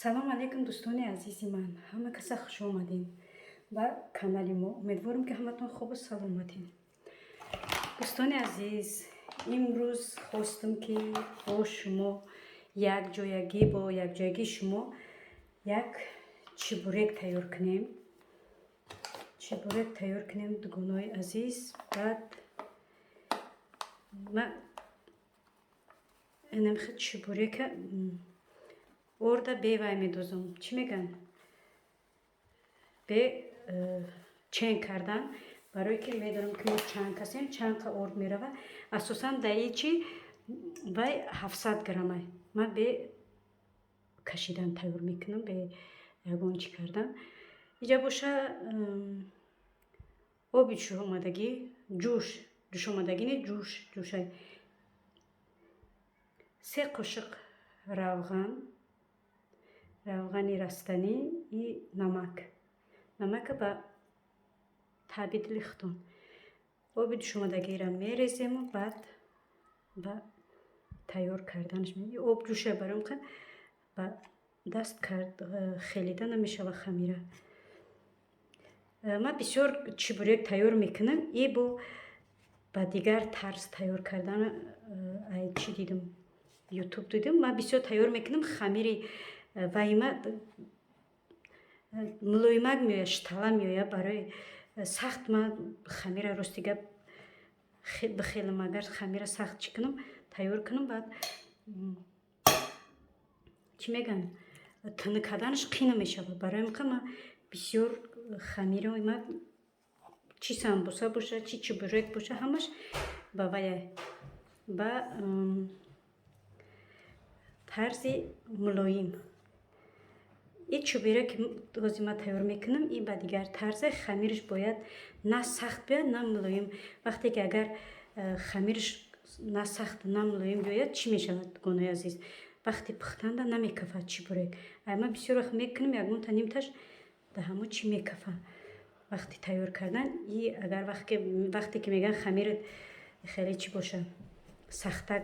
салом алейкум дӯстони азизи ман, ҳама каса хуш омадин ба канали мо. умедворам ки ҳаматон хубу саломатин. дӯстони азиз, имрӯз хостам ки бо шумо якҷоягӣ бо якҷоягии шумо як чебурек тайёр кунем. Чебурек тайёр кунем дугонои азиз. Баъд ма инамхи чебурека орда бевай медозам. Чӣ меган? Бе чен кардан, барое ки медонам ки мо чанд касем, чандқа орд мерава. Асосан даи чи вай 700 грамма. Ма бе кашидан тайёр мекунам, бе ягон чӣ кардан. Иҷа боша оби ҷӯшомадагӣ, ҷӯшомадагӣ не ҷӯшай. 3 қошиқ равғани растанӣ и намак ба таби дили худтон. оби ҷӯшомадагиро мерезем, баъд ба тайёр карданаш об ҷӯшай баром ка ба даст хелида намешава хамира. Ма бисёр чебурек тайёр мекунам. И бо ба дигар тарз тайёр кардан чӣ дидам, ютуб дидам. Ма бисёр тайёр мекунам. Хамири вайма мулоимак меояд, штала меояд. Барои сахт ма хамира рости гап бихелам. Агар хамира сахт чӣ кунам, тайёр кунам, баъд чӣ меган, тана карданаш қӣ намешавад. Барои ка ма бисёр хамирои ма чӣ самбуса боша, чӣ чебурек боша, ҳамаш ба вая ба тарзи мулоим. И чебурек ҳозир ма тайёр мекунам, и ба дигар тарзе. Хамираш бояд на сахт биёяд, на мулоим. вақте ки агар хамираш на сахт, на мулоим биёяд, чӣ мешавад дугонои азиз? вақти пухтанда намекафад чебурек. Ма бисёр вақт мекунам, ягонта нимташ да ҳамо чӣ мекафа вақти тайёр кардан. И агар вақте ки меган хамират хеле чӣ боша, сахтак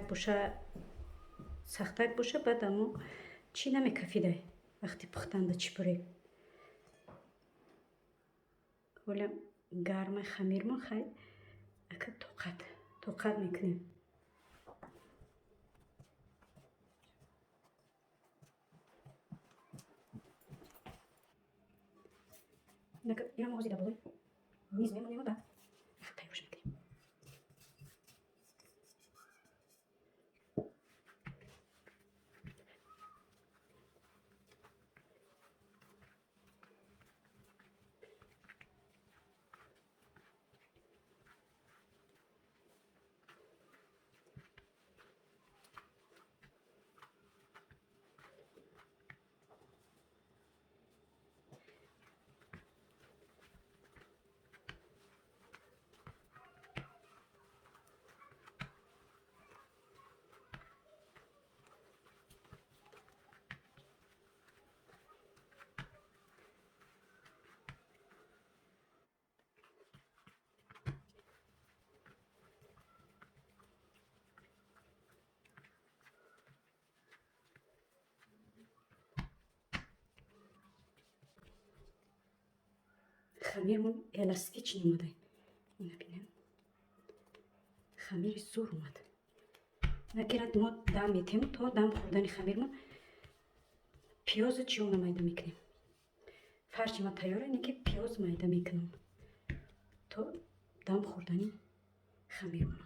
боша, баъд амо чӣ намекафида вақти пухтанда чебурек. ҳола гарма хамирмо хай ака тоқат мекунем. Ирам ҳозир дар болои миз мемонем ба тайёрш мекунем. Хамирмон эластичен омада. Ина бинем. Хамири зур омад. Накирад мо дам метем, то дам хурдани хамирмон пиёза чиёна майда мекунем. Фарчи ма тайёр ин ки пиёз майда мекунам то дам хурдани хамирмон.